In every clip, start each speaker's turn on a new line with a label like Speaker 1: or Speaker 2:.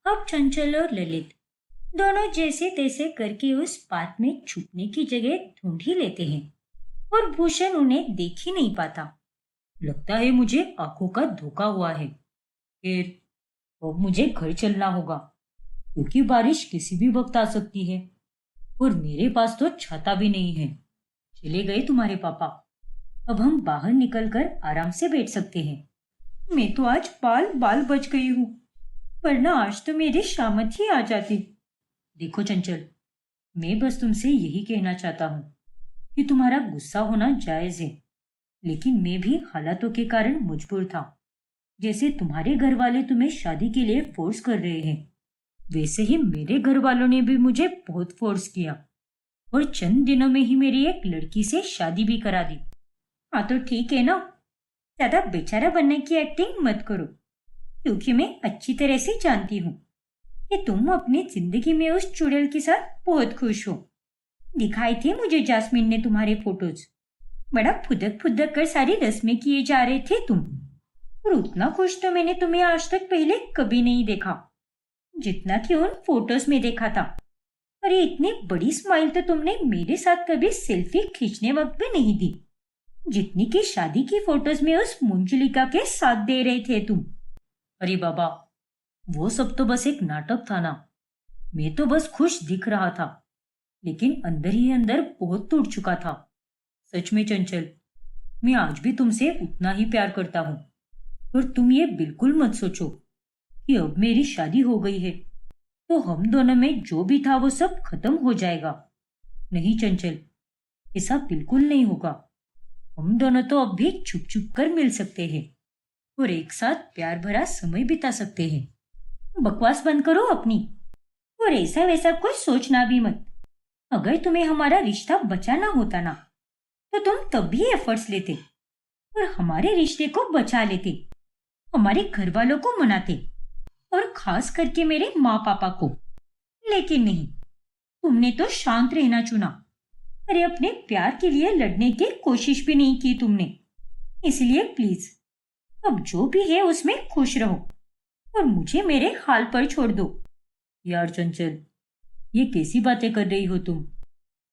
Speaker 1: अब चंचल और ललित दोनों जैसे तैसे करके उस पार्क में छुपने की जगह ढूंढ ही लेते हैं और भूषण उन्हें देख ही नहीं पाता। लगता है मुझे आंखों का धोखा हुआ है। फिर अब मुझे घर चलना होगा, क्योंकि बारिश किसी भी वक्त आ सकती है और मेरे पास तो छाता भी नहीं है। चले गए तुम्हारे पापा। अब हम बाहर निकलकर आराम से बैठ सकते हैं। मैं तो आज बाल बाल बच गई हूँ, वरना आज तो मेरी शामत ही आ जाती। देखो चंचल, मैं बस तुमसे यही कहना चाहता हूँ कि तुम्हारा गुस्सा होना जायज है, लेकिन मैं भी हालातों के कारण मजबूर था। जैसे तुम्हारे घर वाले तुम्हें शादी के लिए फोर्स कर रहे हैं, वैसे ही मेरे घर वालों ने भी मुझे बहुत फोर्स किया और चंद दिनों में ही मेरी एक लड़की से शादी भी करा दी। हाँ तो ठीक है ना, ज्यादा बेचारा बनने की एक्टिंग मत करो, क्योंकि मैं अच्छी तरह से जानती हूँ कि तुम अपनी जिंदगी में उस चुड़ैल के साथ बहुत खुश हो। दिखाई थे मुझे जास्मीन ने तुम्हारे फोटोज। बड़ा फुदक फुदक कर सारी रस्में किए जा रहे थे तुम, और उतना खुश तो मैंने तुम्हें आज तक पहले कभी नहीं देखा, जितना कि उन फोटोज में देखा था। अरे इतनी बड़ी स्माइल तो तुमने मेरे साथ कभी सेल्फी खींचने वक्त भी नहीं दी, जितनी की शादी की फोटोज में उस मंजुलिका के साथ दे रहे थे तुम। अरे बाबा, वो सब तो बस एक नाटक था ना। मैं तो बस खुश दिख रहा था, लेकिन अंदर ही अंदर बहुत टूट चुका था। सच में चंचल, मैं आज भी तुमसे उतना ही प्यार करता हूँ। और तुम ये बिल्कुल मत सोचो कि अब मेरी शादी हो गई है तो हम दोनों में जो भी था वो सब खत्म हो जाएगा। नहीं चंचल, ऐसा बिल्कुल नहीं होगा। हम दोनों तो अब भी छुप छुप कर मिल सकते हैं और एक साथ प्यार भरा समय बिता सकते हैं। बकवास बंद करो अपनी, और ऐसा वैसा कुछ सोचना भी मत। अगर तुम्हें हमारा रिश्ता बचाना होता ना, तो तुम तब भी एफर्ट्स लेते और हमारे रिश्ते को बचा लेते, हमारे घर वालों को मनाते और खास करके मेरे माँ पापा को। लेकिन नहीं, तुमने तो शांत रहना चुना। अरे अपने प्यार के लिए लड़ने की कोशिश भी नहीं की तुमने। इसलिए प्लीज अब जो भी है उसमें खुश रहो और मुझे मेरे हाल पर छोड़ दो। यार चंचल, ये कैसी बातें कर रही हो तुम?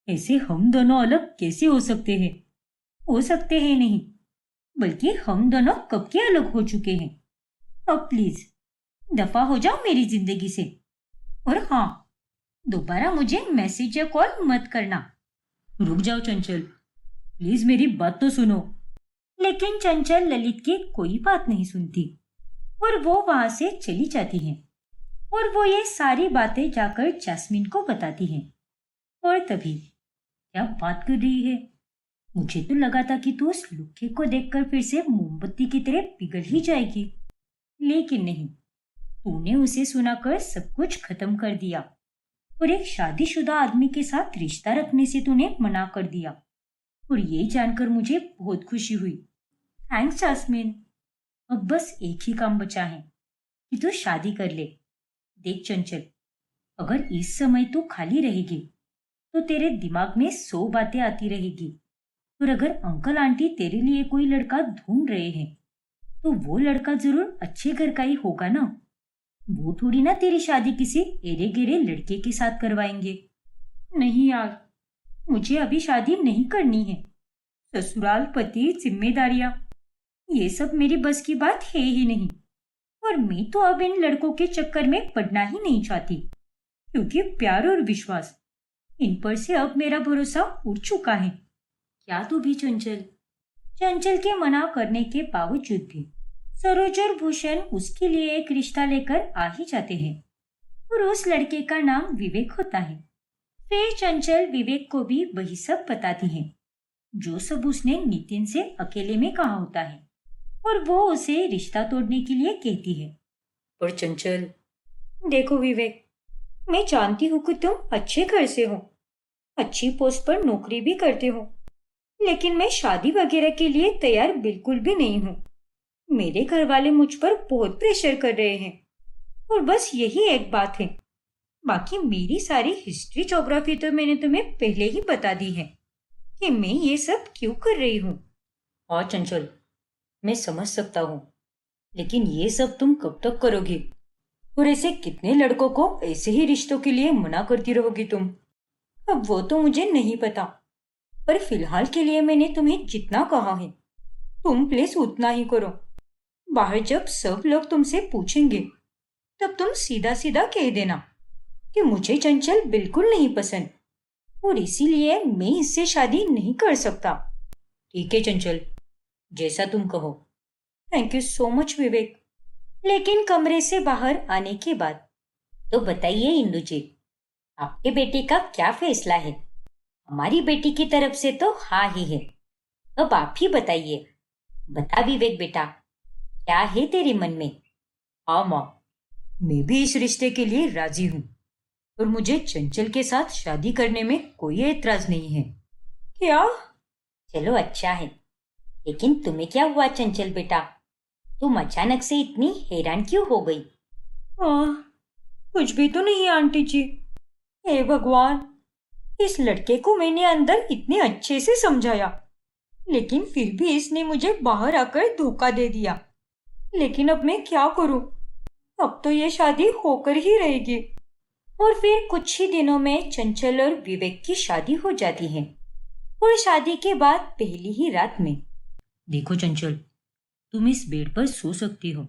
Speaker 1: ऐसे हम दोनों अलग कैसे हो सकते हैं? हो सकते हैं नहीं, बल्कि हम दोनों कब के अलग हो चुके हैं। अब प्लीज दफा हो जाओ मेरी जिंदगी से। और हाँ, दोबारा मुझे मैसेज या कॉल मत करना। रुक जाओ चंचल, प्लीज मेरी बात तो सुनो। लेकिन चंचल ललित की कोई बात नहीं सुनती और वो वहां से चली जाती है। और वो ये सारी बातें जाकर जैस्मिन को बताती है। और तभी क्या बात कर रही है? मुझे तो लगा था कि तू उस लुक्के को देखकर फिर से मोमबत्ती की तरह पिघल ही जाएगी, लेकिन नहीं, तूने उसे सुनाकर सब कुछ खत्म कर दिया और एक शादीशुदा आदमी के साथ रिश्ता रखने से तूने मना कर दिया। और ये जानकर मुझे बहुत खुशी हुई। Thanks jasmine. अब बस एक ही काम बचा है कि तू शादी कर ले। देख चंचल, अगर इस समय तू खाली रहेगी तो तेरे दिमाग में 100 बातें आती रहेगी। और अगर अंकल आंटी तेरे लिए कोई लड़का ढूंढ रहे हैं तो वो लड़का जरूर अच्छे घर का ही होगा ना। वो थोड़ी ना तेरी शादी किसी एरे गिरे लड़के के साथ करवाएंगे। नहीं यार, मुझे अभी शादी नहीं करनी है। ससुराल, पति, जिम्मेदारियां, ये सब मेरी बस की बात है ही नहीं। और मैं तो अब इन लड़कों के चक्कर में पड़ना ही नहीं चाहती, क्योंकि प्यार और विश्वास, इन पर से अब मेरा भरोसा उठ चुका है। क्या तू भी चंचल? चंचल के मना करने के बावजूद भी सरोज और भूषण उसके लिए एक रिश्ता लेकर आ ही जाते हैं और उस लड़के का नाम विवेक होता है। फिर चंचल विवेक को भी वही सब बताती है जो सब उसने नितिन से अकेले में कहा होता है, और वो उसे रिश्ता तोड़ने के लिए कहती है। पर चंचल, देखो विवेक, मैं जानती हूँ कि तुम अच्छे घर से हो, अच्छी पोस्ट पर नौकरी भी करते हो, लेकिन मैं शादी वगैरह के लिए तैयार बिल्कुल भी नहीं हूँ। मेरे घर वाले मुझ पर बहुत प्रेशर कर रहे हैं और बस यही एक बात है। बाकी मेरी सारी हिस्ट्री ज्योग्राफी तो मैंने तुम्हें पहले ही बता दी है कि मैं ये सब क्यों कर रही हूँ। हाँ चंचल, मैं समझ सकता हूँ, लेकिन ये सब तुम कब तक करोगे? और ऐसे कितने लड़कों को ऐसे ही रिश्तों के लिए मना करती रहोगी तुम? अब वो तो मुझे नहीं पता, पर फिलहाल के लिए मैंने तुम्हें जितना कहा है तुम प्लीज उतना ही करो। बाहर जब सब लोग तुमसे पूछेंगे तब तुम सीधा सीधा कह देना कि मुझे चंचल बिल्कुल नहीं पसंद और इसीलिए मैं इससे शादी नहीं कर सकता। ठीक है चंचल, जैसा तुम कहो। थैंक यू सो मच विवेक। लेकिन कमरे से बाहर आने के बाद, तो बताइए इंदु जी, आपके बेटे का क्या फैसला है? हमारी बेटी की तरफ से तो हाँ ही है। अब आप ही बताइए। बता विवेक बेटा, क्या है तेरे मन में? हाँ माँ, मैं भी इस रिश्ते के लिए राजी हूँ और मुझे चंचल के साथ शादी करने में कोई एतराज नहीं है। क्या? चलो अच्छा है, लेकिन तुम्हें क्या हुआ चंचल बेटा? तुम अचानक से इतनी हैरान क्यों हो गई? कुछ भी तो नहीं आंटी जी। हे भगवान, इस लड़के को मैंने अंदर इतने अच्छे से समझाया, लेकिन फिर भी इसने मुझे बाहर आकर धोखा दे दिया। लेकिन अब मैं क्या करूं? अब तो ये शादी होकर ही रहेगी। और फिर कुछ ही दिनों में चंचल और विवेक की शादी हो जाती है। और शादी के बाद पहली ही रात में, देखो चंचल, तुम इस बेड पर सो सकती हो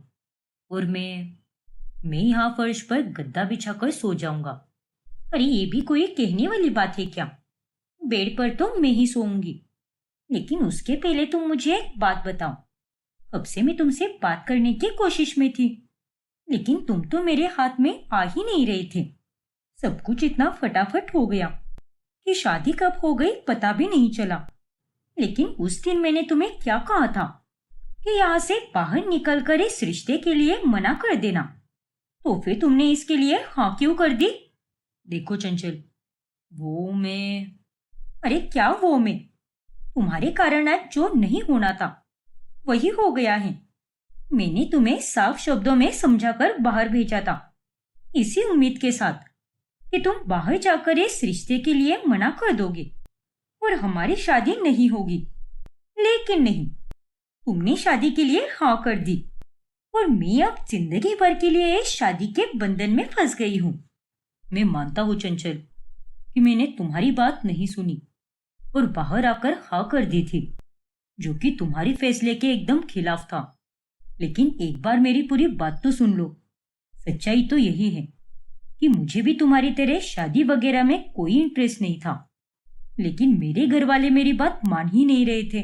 Speaker 1: और मैं यहाँ फर्श पर गद्दा बिछाकर सो जाऊंगा। अरे ये भी कोई कहने वाली बात है क्या? बेड पर तो मैं ही सोऊंगी। लेकिन उसके पहले तुम मुझे एक बात बताओ। कब से मैं तुमसे बात करने की कोशिश में थी, लेकिन तुम तो मेरे हाथ में आ ही नहीं रहे थे। सब कुछ इतना फटाफट हो गया कि शादी कब हो गई पता भी नहीं चला। लेकिन उस दिन मैंने तुम्हें क्या कहा था कि यहाँ से बाहर निकलकर इस रिश्ते के लिए मना कर देना, तो फिर तुमने इसके लिए हाँ क्यों कर दी? देखो चंचल, अरे क्या वो मैं? तुम्हारे कारण आज जो नहीं होना था वही हो गया है। मैंने तुम्हें साफ शब्दों में समझाकर बाहर भेजा था, इसी उम्मीद के साथ कि तुम बाहर जाकर इस रिश्ते के लिए मना कर दोगे और हमारी शादी नहीं होगी। लेकिन नहीं, तुमने शादी के लिए हाँ कर दी और मैं अब जिंदगी भर के लिए इस शादी के बंधन में फंस गई हूँ। मैं मानता हूँ चंचल कि मैंने तुम्हारी बात नहीं सुनी और बाहर आकर हाँ कर दी थी, जो कि तुम्हारी फैसले के एकदम खिलाफ था। लेकिन एक बार मेरी पूरी बात तो सुन लो। सच्चाई तो यही है कि मुझे भी तुम्हारी तरह शादी वगैरह में कोई इंटरेस्ट नहीं था, लेकिन मेरे घर वाले मेरी बात मान ही नहीं रहे थे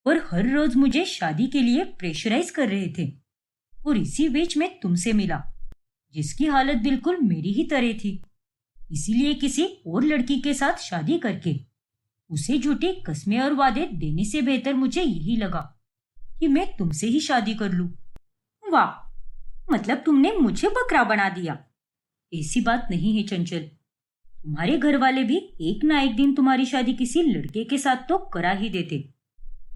Speaker 1: और हर रोज मुझे शादी के लिए प्रेशराइज कर रहे थे। और इसी बीच में तुमसे मिला, जिसकी हालत बिल्कुल मेरी ही तरह थी। इसीलिए किसी और लड़की के साथ शादी करके उसे झूठी कस्में और वादे देने से बेहतर मुझे यही लगा कि मैं तुमसे ही शादी कर लूं। वाह, मतलब तुमने मुझे बकरा बना दिया। ऐसी बात नहीं है चंचल, तुम्हारे घर वाले भी एक ना एक दिन तुम्हारी शादी किसी लड़के के साथ तो करा ही देते,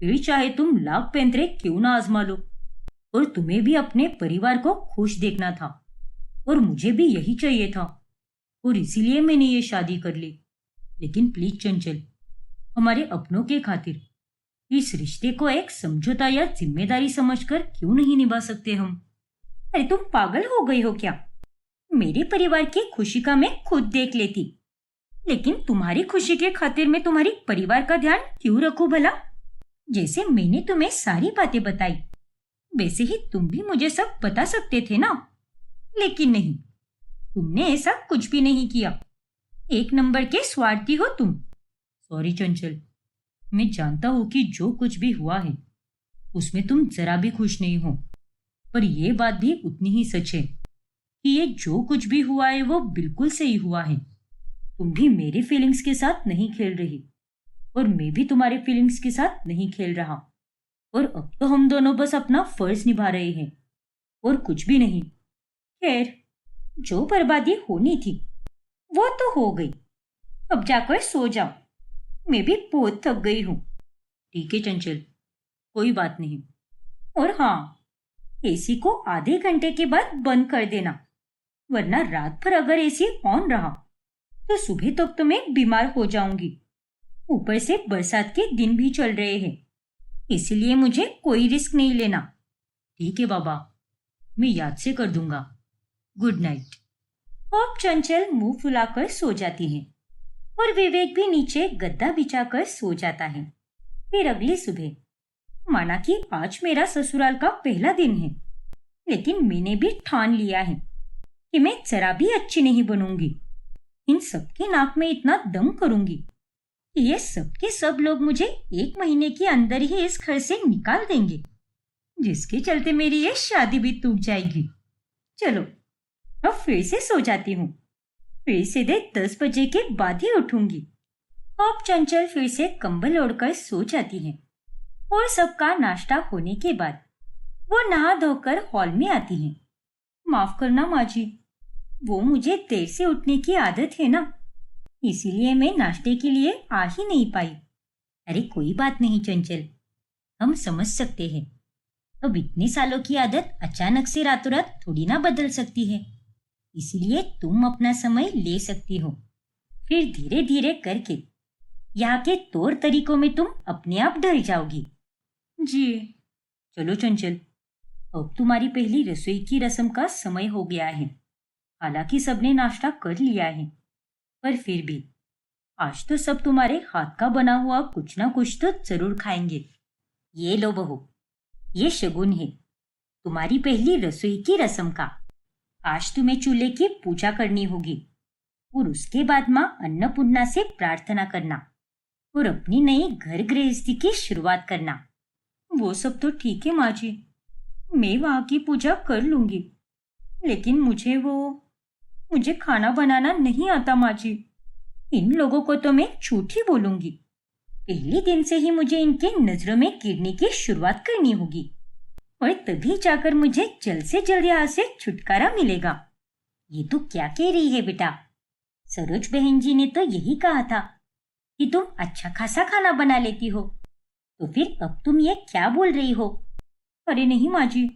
Speaker 1: फिर चाहे तुम लाख पैंतरे क्यों ना आजमा लो। और तुम्हें भी अपने परिवार को खुश देखना था और मुझे भी यही चाहिए था, और इसीलिए मैंने ये शादी कर ली। लेकिन प्लीज चंचल, हमारे अपनों के खातिर इस रिश्ते को एक समझौता या जिम्मेदारी समझकर क्यों नहीं निभा सकते हम? अरे तुम पागल हो गई हो क्या? मेरे परिवार की खुशी का मैं खुद देख लेती, लेकिन तुम्हारी खुशी के खातिर मैं तुम्हारी परिवार का ध्यान क्यों रखूं भला? जैसे मैंने तुम्हें सारी बातें बताई, वैसे ही तुम भी मुझे सब बता सकते थे ना। लेकिन नहीं, तुमने ऐसा कुछ भी नहीं किया। एक नंबर के स्वार्थी हो तुम। सॉरी चंचल, मैं जानता हूं कि जो कुछ भी हुआ है उसमें तुम जरा भी खुश नहीं हो, पर यह बात भी उतनी ही सच है कि ये जो कुछ भी हुआ है वो बिल्कुल सही हुआ है। तुम भी मेरी फीलिंग्स के साथ नहीं खेल रही और मैं भी तुम्हारे फीलिंग्स के साथ नहीं खेल रहा, और अब तो हम दोनों बस अपना फर्ज निभा रहे हैं और कुछ भी नहीं। खैर, जो बर्बादी होनी थी वो तो हो गई। अब जाकर सो जाओ, मैं भी बहुत थक गई हूँ। ठीक है चंचल, कोई बात नहीं। और हाँ, एसी को आधे घंटे के बाद बंद कर देना, वरना रात भर अगर एसी ऑन रहा तो सुबह तक तो मैं बीमार हो जाऊंगी। ऊपर से बरसात के दिन भी चल रहे हैं, इसलिए मुझे कोई रिस्क नहीं लेना। ठीक है बाबा, मैं याद से कर दूंगा। Good night. होप चंचल मुंह फुलाकर सो जाती है और विवेक भी नीचे गद्दा बिछाकर सो जाता है। फिर अगली सुबह माना कि आज मेरा ससुराल का पहला दिन है, लेकिन मैंने भी ठान लिया है कि मैं जरा भी अच्छी नहीं बनूंगी। इन सबके नाक में इतना दम करूंगी कि ये सब के सब लोग मुझे 1 महीने के अंदर ही इस घर से निकाल देंगे, जिसके चलते मेरी ये शादी भी टूट जाएगी। चलो अब फिर से सो जाती हूँ, फिर सीधे 10 बजे के बाद ही उठूंगी। अब चंचल फिर से कंबल ओढ़कर सो जाती है और सबका नाश्ता होने के बाद वो नहा धोकर हॉल में आती है। माफ करना माँ जी, वो मुझे देर से उठने की आदत है ना, इसीलिए मैं नाश्ते के लिए आ ही नहीं पाई। अरे कोई बात नहीं चंचल, हम समझ सकते हैं। अब इतने सालों की आदत अचानक से रातों रात थोड़ी ना बदल सकती है, इसीलिए तुम अपना समय ले सकती हो। फिर धीरे धीरे करके यहाँ के तौर तरीकों में तुम अपने आप ढल जाओगी। जी चलो चंचल, अब तुम्हारी पहली रसोई की रस्म का समय हो गया है। हालांकि सबने नाश्ता कर लिया है, पर फिर भी आज तो सब तुम्हारे हाथ का बना हुआ कुछ ना कुछ तो जरूर खाएंगे। ये लो बहू, ये शगुन है तुम्हारी पहली रसोई की रस्म का। आज तुम्हें चूल्हे की पूजा करनी होगी और उसके बाद माँ अन्नपूर्णा से प्रार्थना करना और अपनी नई घर गृहस्थी की शुरुआत करना। वो सब तो ठीक है माँ जी, मैं वहां की पूजा कर लूंगी, लेकिन मुझे खाना बनाना नहीं आता माँ जी। इन लोगों को तो मैं झूठ ही बोलूंगी। पहले दिन से ही मुझे इनके नजरों में गिरने की शुरुआत करनी होगी और तभी जाकर मुझे जल्द से जल्द यहाँ से छुटकारा मिलेगा। ये तो क्या कह रही है बेटा? सरोज बहन जी ने तो यही कहा था कि तुम अच्छा खासा खाना बना लेती हो, तो फिर अब तुम ये क्या बोल रही हो? अरे नहीं माँ जी,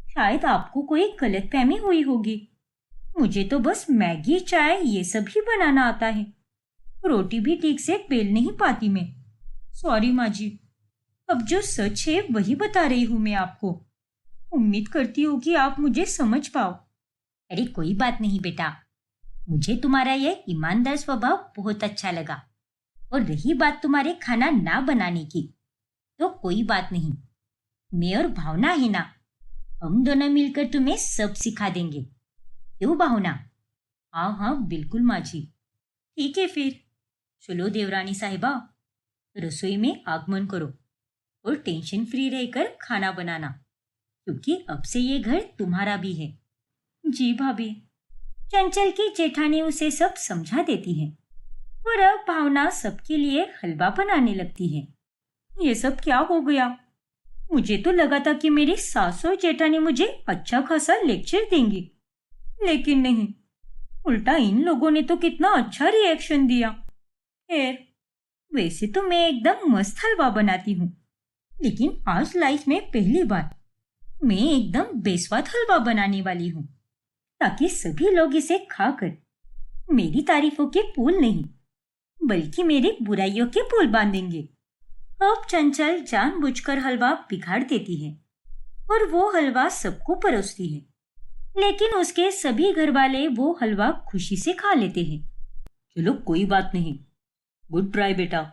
Speaker 1: शायद आपको कोई गलतफहमी हुई होगी। मुझे तो बस मैगी चाय ये सब ही बनाना आता है, रोटी भी ठीक से बेल नहीं पाती मैं। सॉरी माँ जी, अब जो सच है वही बता रही हूँ मैं आपको। उम्मीद करती हूँ कि आप मुझे समझ पाओ। अरे कोई बात नहीं बेटा, मुझे तुम्हारा यह ईमानदार स्वभाव बहुत अच्छा लगा। और रही बात तुम्हारे खाना ना बनाने की, तो कोई बात नहीं, मैं और भावना है ना, हम दोनों मिलकर तुम्हें सब सिखा देंगे। क्यों भावना? हाँ हाँ बिल्कुल माँ जी। ठीक है फिर चलो देवरानी साहिबा, रसोई में आगमन करो और टेंशन फ्री रहकर खाना बनाना, क्योंकि अब से ये घर तुम्हारा भी है। जी भाभी। चंचल की जेठानी उसे सब समझा देती है और अब भावना सबके लिए हलवा बनाने लगती है। ये सब क्या हो गया? मुझे तो लगा था कि मेरी सास और जेठानी मुझे अच्छा खासा लेक्चर देंगी, लेकिन नहीं, उल्टा इन लोगों ने तो कितना अच्छा रिएक्शन दिया। खैर, वैसे तो मैं एकदम मस्त हलवा बनाती हूँ, लेकिन आज लाइफ में पहली बार मैं एकदम बेस्वाद हलवा बनाने वाली हूँ, ताकि सभी लोग इसे खाकर मेरी तारीफों के पुल नहीं बल्कि मेरी बुराइयों के पुल बांधेंगे। अब चंचल जानबूझकर हलवा बिगाड़ देती है और वो हलवा सबको परोसती है, लेकिन उसके सभी घर वाले वो हलवा खुशी से खा लेते हैं। चलो कोई बात नहीं, गुड ट्राई बेटा।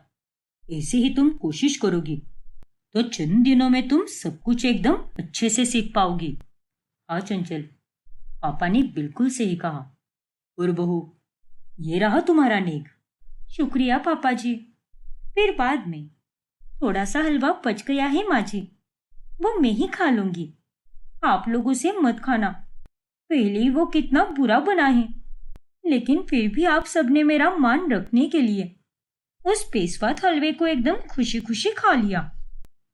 Speaker 1: ऐसे ही तुम कोशिश करोगी तो चंद दिनों में तुम सब कुछ एकदम अच्छे से सीख पाओगी। हाँ चंचल, पापा ने बिल्कुल सही कहा। और बहू, ये रहा तुम्हारा नेक। शुक्रिया पापा जी। फिर बाद में थोड़ा सा हलवा बच गया है माँ जी, वो मैं ही खा लूंगी, आप लोग उसे मत खाना। पहले ही वो कितना बुरा बना है, लेकिन फिर भी आप सबने मेरा मान रखने के लिए उस बेस्वाद हलवे को एकदम खुशी खुशी खा लिया।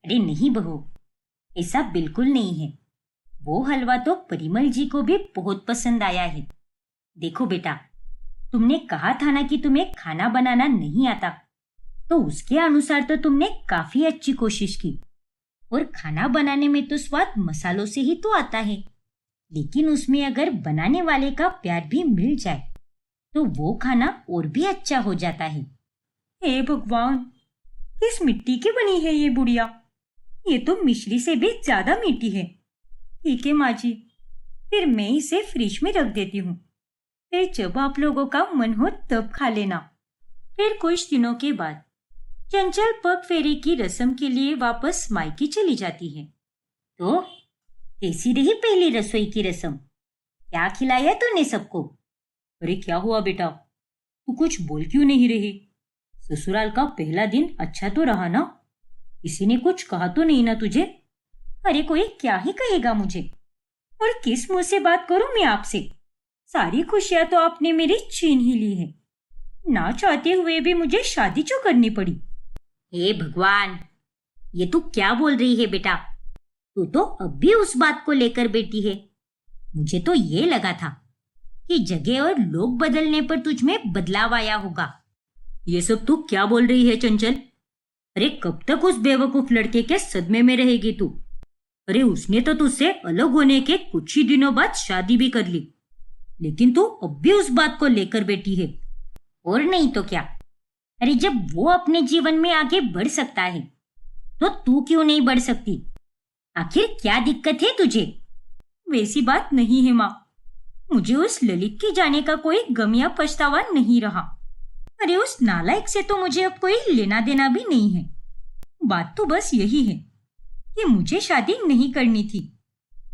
Speaker 1: अरे नहीं बहू, ऐसा बिल्कुल नहीं है। वो हलवा तो परिमल जी को भी बहुत पसंद आया है। देखो बेटा, तुमने कहा था ना कि तुम्हें खाना बनाना नहीं आता, तो उसके अनुसार तो तुमने काफी अच्छी कोशिश की। और खाना बनाने में तो स्वाद मसालों से ही तो आता है, लेकिन उसमें अगर बनाने वाले का प्यार भी मिल जाए तो वो खाना और भी अच्छा हो जाता है। हे भगवान, किस मिट्टी की बनी है ये बुढ़िया? ये तो मिश्री से भी ज्यादा मीठी है। ठीक है माँ जी, फिर मैं इसे फ्रिज में रख देती हूँ। फिर जब आप लोगों का मन हो तब खा लेना। फिर कुछ दिनों के बाद चंचल पग फेरी की रस्म के लिए वापस मायके चली जाती है। तो कैसी रही पहली रसोई की रस्म? क्या खिलाया तूने सबको? अरे क्या हुआ बेटा, तू कुछ बोल क्यों नहीं रही? ससुराल का पहला दिन अच्छा तो रहा ना? किसी ने कुछ कहा तो नहीं ना तुझे? अरे कोई क्या ही कहेगा मुझे, और किस मुंह से बात करूं मैं आपसे? सारी खुशियां तो आपने मेरी छीन ही ली है। ना चाहते हुए भी मुझे शादी क्यों करनी पड़ी? हे भगवान, ये तू क्या बोल रही है बेटा? तू तो अब भी उस बात को लेकर बैठी है। मुझे तो ये लगा था कि जगह और लोग बदलने पर तुझ में बदलाव आया होगा। ये सब तू क्या बोल रही है चंचल? अरे कब तक उस बेवकूफ लड़के के सदमे में रहेगी तू? अरे उसने तो तुझसे अलग होने के कुछ ही दिनों बाद शादी भी कर ली, लेकिन तू अब भी उस बात को लेकर बैठी है। और नहीं तो क्या? अरे जब वो अपने जीवन में आगे बढ़ सकता है तो तू क्यों नहीं बढ़ सकती? आखिर क्या दिक्कत है तुझे? वैसी बात नहीं है माँ, मुझे उस ललित के जाने का कोई गम या पछतावा नहीं रहा। अरे उस नालायक से तो मुझे अब कोई लेना देना भी नहीं है। बात तो बस यही है कि मुझे शादी नहीं करनी थी,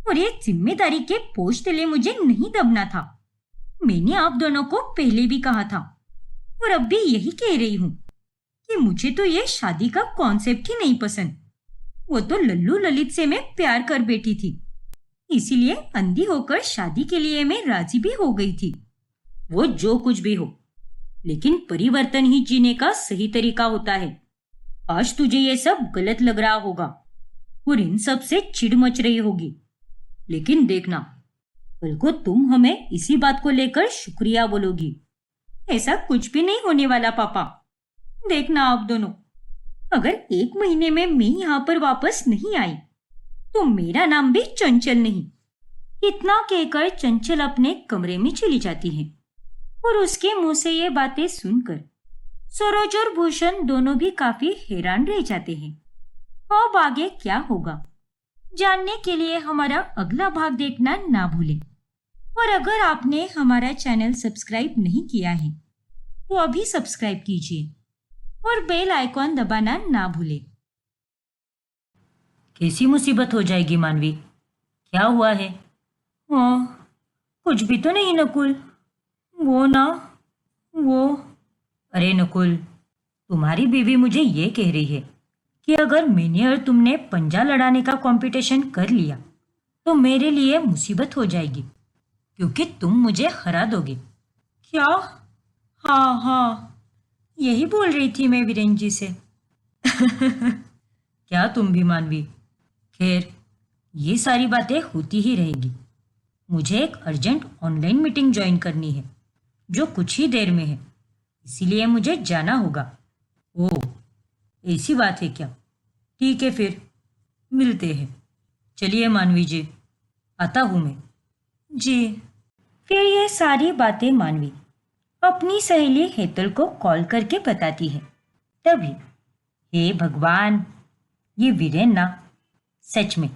Speaker 1: और ये जिम्मेदारी के बोझ तले मुझे नहीं दबना था। मैंने आप दोनों को पहले भी कहा था, और अब भी यही कह रही हूँ कि मुझे तो ये शादी का कॉन्सेप्ट ही नहीं पसंद। वो तो लल्लू ललित से मैं प्यार कर बैठी थी, इसीलिए अंधी होकर शादी के लिए मैं राजी भी हो गई थी। वो जो कुछ भी हो, लेकिन परिवर्तन ही जीने का सही तरीका होता है। आज तुझे ये सब गलत लग रहा होगा और इन सब से चिढ़ मच रही होगी, लेकिन देखना, कल को तुम हमें इसी बात को लेकर शुक्रिया बोलोगी। ऐसा कुछ भी नहीं होने वाला पापा। देखना आप दोनों, अगर 1 महीने में मैं यहाँ पर वापस नहीं आई तो मेरा नाम भी चंचल नहीं। इतना कहकर चंचल अपने कमरे में चली जाती है, और उसके मुंह से ये बातें सुनकर सरोज और भूषण दोनों भी काफी हैरान रह जाते हैं। अब आगे क्या होगा जानने के लिए हमारा अगला भाग देखना ना भूलें। और अगर आपने हमारा चैनल सब्सक्राइब नहीं किया है तो अभी सब्सक्राइब कीजिए और बेल आइकॉन दबाना ना भूलें। कैसी मुसीबत हो जाएगी मानवी? क्या हुआ है? कुछ भी तो नहीं नकुल। वो अरे नकुल, तुम्हारी बीवी मुझे ये कह रही है कि अगर मैंने और तुमने पंजा लड़ाने का कंपटीशन कर लिया तो मेरे लिए मुसीबत हो जाएगी, क्योंकि तुम मुझे हरा दोगे। क्या? हाँ, यही बोल रही थी मैं वीरेंद्र जी से। क्या तुम भी मानवी? खैर, ये सारी बातें होती ही रहेगी। मुझे एक अर्जेंट ऑनलाइन मीटिंग ज्वाइन करनी है जो कुछ ही देर में है, इसीलिए मुझे जाना होगा। ओह, ऐसी बात है क्या? ठीक है, फिर मिलते हैं। चलिए मानवी जी, आता हूँ मैं। जी। फिर ये सारी बातें मानवी अपनी सहेली हेतल को कॉल करके बताती है। तभी, हे भगवान, ये वीरेन ना, सच में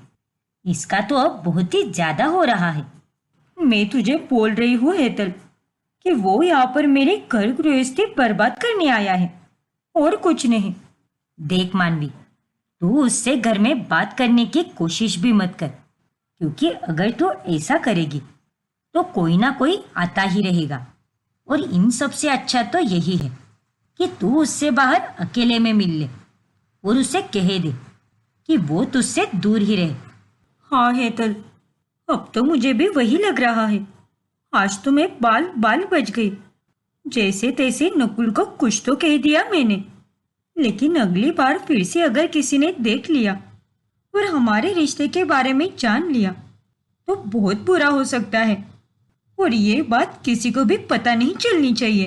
Speaker 1: इसका तो अब बहुत ही ज्यादा हो रहा है। मैं तुझे बोल रही हूँ हेतल कि वो यहाँ पर मेरे घर गृहस्थी बर्बाद करने आया है, और कुछ नहीं। देख मानवी, तू उससे घर में बात करने की कोशिश भी मत कर, क्योंकि अगर तू ऐसा करेगी तो कोई ना कोई आता ही रहेगा। और इन सब से अच्छा तो यही है कि तू उससे बाहर अकेले में मिल ले और उसे कह दे कि वो तुझसे दूर ही रहे। हाँ हेतल, अब तो मुझे भी वही लग रहा है। आज तो मैं बाल बच गई। जैसे तैसे नकुल को कुछ तो कह दिया मैंने, लेकिन अगली बार फिर से अगर किसी ने देख लिया और हमारे रिश्ते के बारे में जान लिया तो बहुत बुरा हो सकता है। और ये बात किसी को भी पता नहीं चलनी चाहिए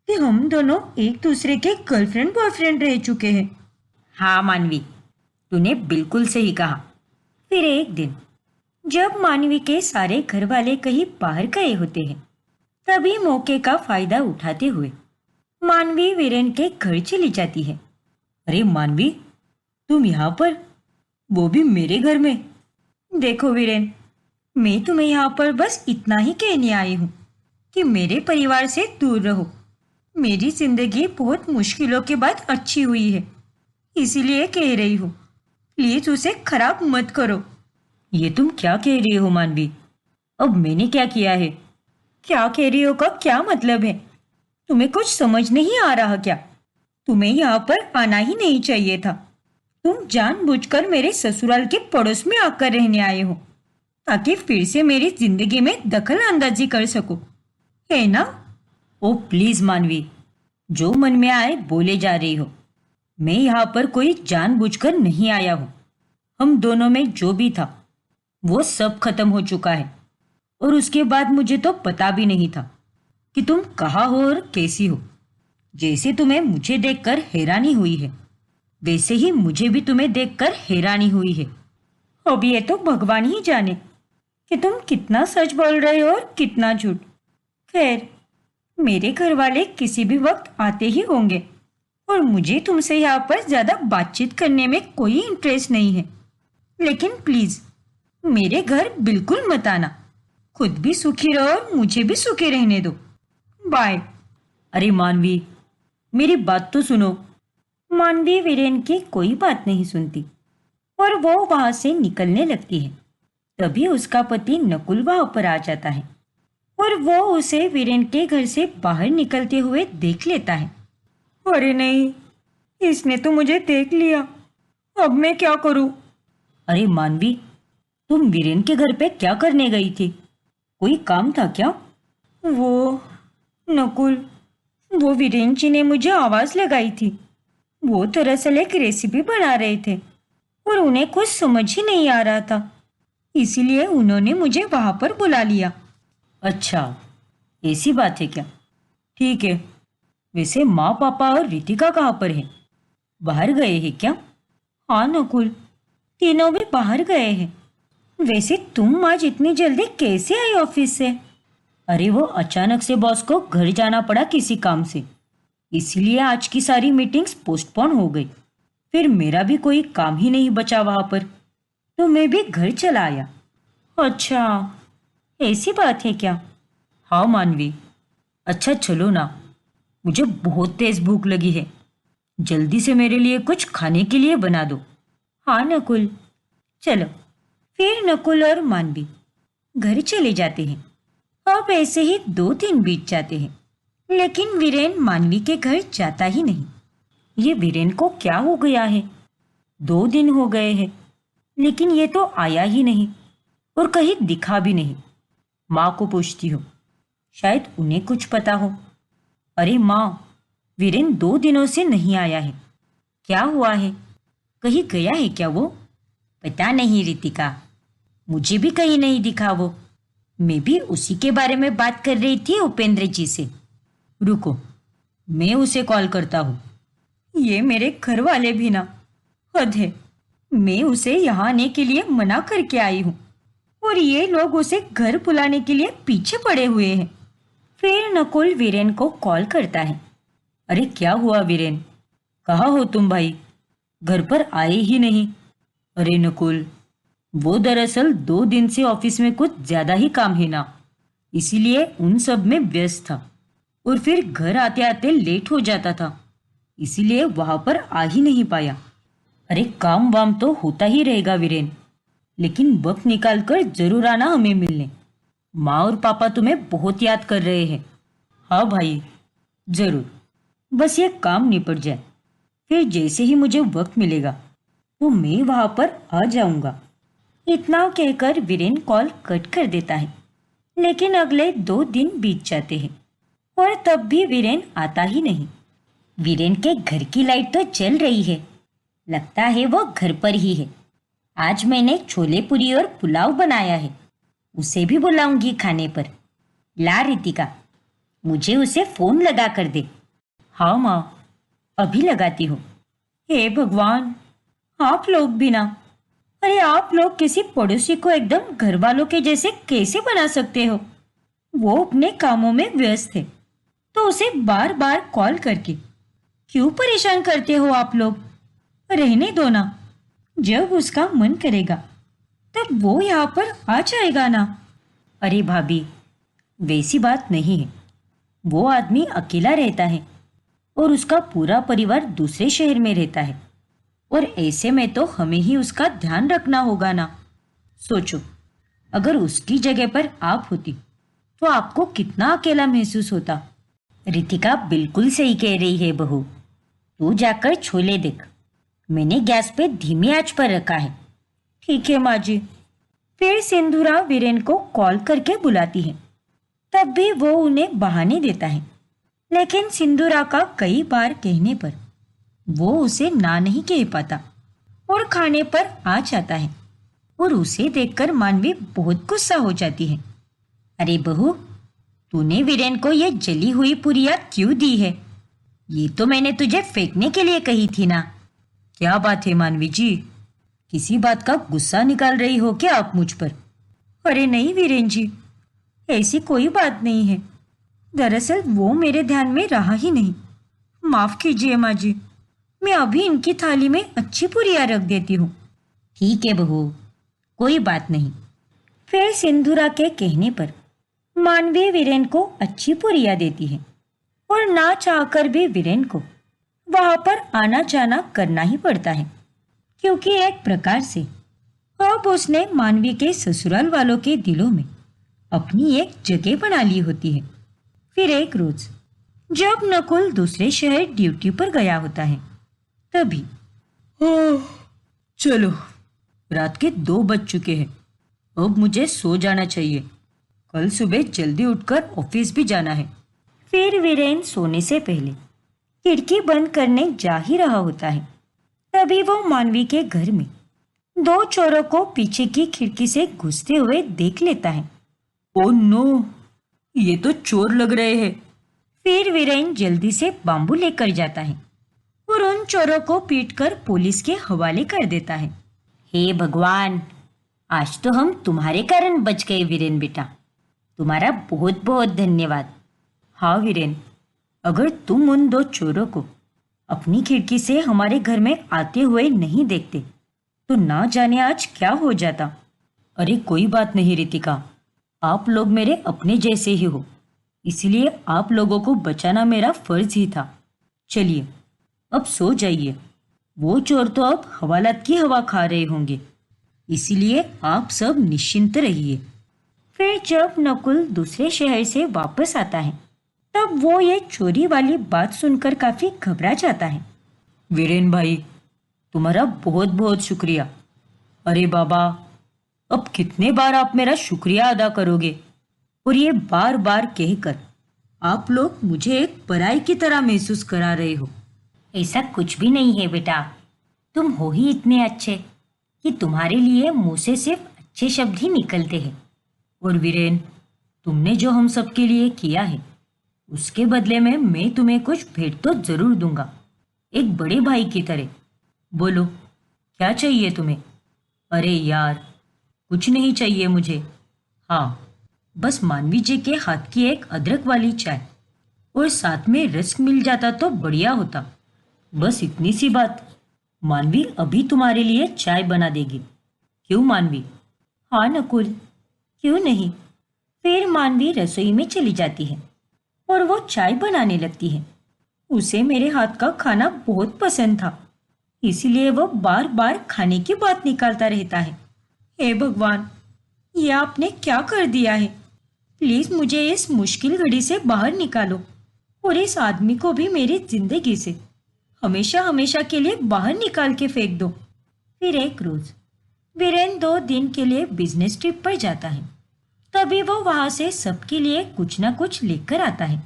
Speaker 1: कि हम दोनों एक दूसरे के गर्लफ्रेंड बॉयफ्रेंड रह चुके हैं। हाँ मानवी, तूने बिल्कुल सही कहा। फिर एक दिन जब मानवी के सारे घर वाले कहीं बाहर गए होते हैं, तभी मौके का फायदा उठाते हुए मानवी वीरेन के घर चली जाती है। अरे मानवी, तुम यहाँ पर, वो भी मेरे घर में? देखो वीरेन, मैं तुम्हें यहाँ पर बस इतना ही कहने आई हूँ कि मेरे परिवार से दूर रहो। मेरी जिंदगी बहुत मुश्किलों के बाद अच्छी हुई है, इसीलिए कह रही हूँ, प्लीज उसे खराब मत करो। ये तुम क्या कह रही हो मानवी? अब मैंने क्या किया है? क्या कह रही हो का क्या मतलब है? तुम्हें कुछ समझ नहीं आ रहा क्या? तुम्हें यहाँ पर आना ही नहीं चाहिए था। तुम जानबूझकर मेरे ससुराल के पड़ोस में आकर रहने आए हो ताकि फिर से मेरी जिंदगी में दखल अंदाजी कर सको, है ना? ओ प्लीज मानवी, जो मन में आए बोले जा रही हो। मैं यहाँ पर कोई जानबूझकर नहीं आया हूँ। हम दोनों में जो भी था वो सब खत्म हो चुका है, और उसके बाद मुझे तो पता भी नहीं था कि तुम कहाँ हो और कैसी हो। जैसे तुम्हें मुझे देखकर हैरानी हुई है, वैसे ही मुझे भी तुम्हें देखकर हैरानी हुई है। अब ये तो भगवान ही जाने कि तुम कितना सच बोल रहे हो और कितना झूठ। खैर, मेरे घर वाले किसी भी वक्त आते ही होंगे और मुझे तुमसे यहाँ पर ज्यादा बातचीत करने में कोई इंटरेस्ट नहीं है। लेकिन प्लीज मेरे घर बिल्कुल मत आना। खुद भी सुखी रहो और मुझे भी सुखी रहने दो। बाय। अरे मानवी, मेरी बात तो सुनो। मानवी वीरेन की कोई बात नहीं सुनती और वो वहां से निकलने लगती है। तभी उसका पति नकुल वहां पर आ जाता है और वो उसे वीरेन के घर से बाहर निकलते हुए देख लेता है। अरे नहीं, इसने तो मुझे देख लिया। अब मैं क्या करूं? अरे मानवी, तुम वीरेन के घर पे क्या करने गई थी? कोई काम था क्या? वो नकुल, वो वीरेन जी ने मुझे आवाज लगाई थी। वो दरअसल एक रेसिपी बना रहे थे और उन्हें कुछ समझ ही नहीं आ रहा था, इसीलिए उन्होंने मुझे वहां पर बुला लिया। अच्छा, ऐसी बात है क्या? ठीक है। वैसे माँ पापा और रितिका कहाँ पर है? बाहर गए हैं क्या? हाँ नकुल, तीनों भी बाहर गए हैं। वैसे तुम आज इतनी जल्दी कैसे आई ऑफिस से? अरे वो अचानक से बॉस को घर जाना पड़ा किसी काम से, इसीलिए आज की सारी मीटिंग्स पोस्टपोन हो गई। फिर मेरा भी कोई काम ही नहीं बचा वहां पर, तो मैं भी घर चला आया। अच्छा, ऐसी बात है क्या? हाँ मानवी। अच्छा चलो ना, मुझे बहुत तेज भूख लगी है। जल्दी से मेरे लिए कुछ खाने के लिए बना दो। हाँ नकुल, चलो। फिर नकुल और मानवी घर चले जाते हैं। अब ऐसे ही 2 दिन बीत जाते हैं, लेकिन वीरेन मानवी के घर जाता ही नहीं। ये वीरेन को क्या हो गया है? 2 दिन हो गए हैं, लेकिन ये तो आया ही नहीं और कहीं दिखा भी नहीं। माँ को पूछती हूँ, शायद उन्हें कुछ पता हो। अरे माँ, वीरेन 2 दिनों से नहीं आया है। क्या हुआ है? कहीं गया है क्या वो? पता नहीं रितिका, मुझे भी कहीं नहीं दिखा वो। मैं भी उसी के बारे में बात कर रही थी उपेंद्र जी से। रुको, मैं उसे कॉल करता हूँ। ये मेरे घर वाले भी ना, हद है। मैं उसे यहाँ आने के लिए मना करके आई हूँ और ये लोग उसे घर बुलाने के लिए पीछे पड़े हुए हैं। फिर नकुल वीरेन को कॉल करता है। अरे क्या हुआ वीरेन, कहाँ हो तुम भाई? घर पर आए ही नहीं। अरे नकुल, वो दरअसल 2 दिन से ऑफिस में कुछ ज्यादा ही काम है ना, इसीलिए उन सब में व्यस्त था और फिर घर आते आते लेट हो जाता था, इसीलिए वहां पर आ ही नहीं पाया। अरे काम वाम तो होता ही रहेगा वीरेन, लेकिन वक्त निकाल कर जरूर आना हमें मिलने। माँ और पापा तुम्हें बहुत याद कर रहे हैं। हाँ भाई, जरूर। बस ये काम निपट जाए, फिर जैसे ही मुझे वक्त मिलेगा तो मैं वहां पर आ जाऊंगा। इतना कहकर वीरेन कॉल कट कर देता है। लेकिन अगले 2 दिन बीत जाते हैं और तब भी वीरेन आता ही नहीं। वीरेन के घर की लाइट तो जल रही है, लगता है वो घर पर ही है। आज मैंने छोले पूरी और पुलाव बनाया है, उसे भी बुलाऊंगी खाने पर। ला रितिका, मुझे उसे फोन लगा कर दे। हाँ माँ, अभी लगाती हूँ। हे भगवान, आप लोग भी ना। अरे आप लोग किसी पड़ोसी को एकदम घर वालों के जैसे कैसे बना सकते हो? वो अपने कामों में व्यस्त है, तो उसे बार बार कॉल करके क्यों परेशान करते हो आप लोग? रहने दो ना, जब उसका मन करेगा तब वो यहाँ पर आ जाएगा ना। अरे भाभी, वैसी बात नहीं है। वो आदमी अकेला रहता है और उसका पूरा परिवार दूसरे शहर में रहता है, और ऐसे में तो हमें ही उसका ध्यान रखना होगा ना। सोचो, अगर उसकी जगह पर आप होती तो आपको कितना अकेला महसूस होता। रितिका बिल्कुल सही कह रही है बहू। तू जाकर छोले देख, मैंने गैस पे धीमी आंच पर रखा है। ठीक है माँ जी। फिर सिंधुरा वीरेन को कॉल करके बुलाती है। तब भी वो उन्हें बहाने देता है, लेकिन सिंधुरा का कई बार कहने पर वो उसे ना नहीं कह पाता और खाने पर आ जाता है। और उसे देखकर मानवी बहुत गुस्सा हो जाती है। अरे बहू, तूने वीरेन को ये जली हुई पुरिया क्यों दी है? ये तो मैंने तुझे फेंकने के लिए कही थी ना। क्या बात है मानवी जी, किसी बात का गुस्सा निकाल रही हो क्या आप मुझ पर? अरे नहीं वीरेन जी, ऐसी कोई बात नहीं है। दरअसल वो मेरे ध्यान में रहा ही नहीं। माफ कीजिए माँ जी, मैं अभी इनकी थाली में अच्छी पुरिया रख देती हूँ। ठीक है बहू, कोई बात नहीं। फिर सिंधुरा के कहने पर मानवी वीरेन को अच्छी पुरिया देती है, और ना चाहकर भी वीरेन को वहां पर आना जाना करना ही पड़ता है, क्योंकि एक प्रकार से अब उसने मानवी के ससुराल वालों के दिलों में अपनी एक जगह बना ली होती है। फिर एक रोज जब नकुल दूसरे शहर ड्यूटी पर गया होता है, तभी चलो, रात के 2 बज चुके हैं, अब मुझे सो जाना चाहिए। कल सुबह जल्दी उठकर ऑफिस भी जाना है। फिर वीरेन सोने से पहले खिड़की बंद करने जा ही रहा होता है, तभी वो मानवी के घर में 2 चोरों को पीछे की खिड़की से घुसते हुए देख लेता है। ओ नो, ये तो चोर लग रहे हैं। फिर वीरेन जल्दी से बांबू लेकर जाता है और उन चोरों को पीटकर पुलिस के हवाले कर देता है। हे भगवान, आज तो हम तुम्हारे कारण बच गए वीरेन बेटा। तुम्हारा बहुत बहुत धन्यवाद। हाँ वीरेन, अगर तुम उन 2 चोरों को अपनी खिड़की से हमारे घर में आते हुए नहीं देखते तो ना जाने आज क्या हो जाता। अरे कोई बात नहीं रितिका, आप लोग मेरे अपने जैसे ही हो, इसलिए आप लोगों को बचाना मेरा फर्ज ही था। चलिए अब सो जाइए। वो चोर तो अब हवालात की हवा खा रहे होंगे, इसीलिए आप सब निश्चिंत रहिए। फिर जब नकुल दूसरे शहर से वापस आता है, तब वो ये चोरी वाली बात सुनकर काफी घबरा जाता है। वीरेन भाई, तुम्हारा बहुत बहुत शुक्रिया। अरे बाबा, अब कितने बार आप मेरा शुक्रिया अदा करोगे? और ये बार बार कहकर आप लोग मुझे एक पराई की तरह महसूस करा रहे हो। ऐसा कुछ भी नहीं है बेटा, तुम हो ही इतने अच्छे कि तुम्हारे लिए मुंह से सिर्फ अच्छे शब्द ही निकलते हैं। और वीरेन, तुमने जो हम सबके लिए किया है, उसके बदले में मैं तुम्हें कुछ भेंट तो जरूर दूंगा, एक बड़े भाई की तरह। बोलो, क्या चाहिए तुम्हें? अरे यार, कुछ नहीं चाहिए मुझे। हाँ, बस मानवी जी के हाथ की एक अदरक वाली चाय और साथ में रस्क मिल जाता तो बढ़िया होता। बस इतनी सी बात। मानवी अभी तुम्हारे लिए चाय बना देगी। क्यों मानवी? हाँ नकुल, क्यों नहीं। फिर मानवी रसोई में चली जाती है और वो चाय बनाने लगती है। उसे मेरे हाथ का खाना बहुत पसंद था, इसलिए वो बार बार खाने की बात निकालता रहता है। हे भगवान, ये आपने क्या कर दिया है? प्लीज मुझे इस मुश्किल घड़ी से बाहर निकालो और इस आदमी को भी मेरी जिंदगी से हमेशा हमेशा के लिए बाहर निकाल के फेंक दो। फिर एक रोज वीरेन 2 दिन के लिए बिजनेस ट्रिप पर जाता है। तभी वो वहां से सबके लिए कुछ ना कुछ लेकर आता है।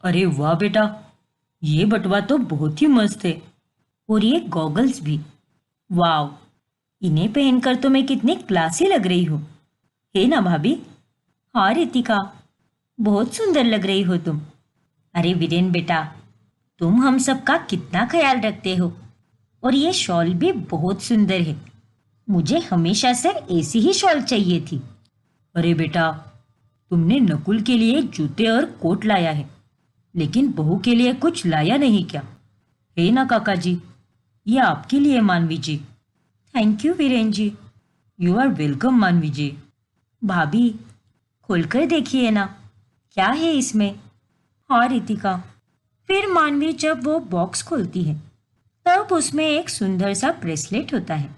Speaker 1: अरे वाह बेटा, ये बटवा तो बहुत ही मस्त है। और ये गॉगल्स भी। वाह, इन्हें पहनकर तो मैं कितनी क्लासी लग रही हूँ, है ना भाभी? हाँ रितिका, बहुत सुंदर लग रही हो तुम। अरे वीरेन बेटा, तुम हम सबका कितना ख्याल रखते हो, और ये शॉल भी बहुत सुंदर है। मुझे हमेशा से ऐसी ही शॉल चाहिए थी। अरे बेटा, तुमने नकुल के लिए जूते और कोट लाया है, लेकिन बहू के लिए कुछ लाया नहीं क्या? है ना काका जी? ये आपके लिए Manvi ji. Thank you Viren ji. You are welcome Manvi ji. भाभी, खोलकर देखिए ना, क्या है इसमें? हाँ रितिका। फिर मानवी जब वो बॉक्स खोलती है तब उसमें एक सुंदर सा ब्रेसलेट होता है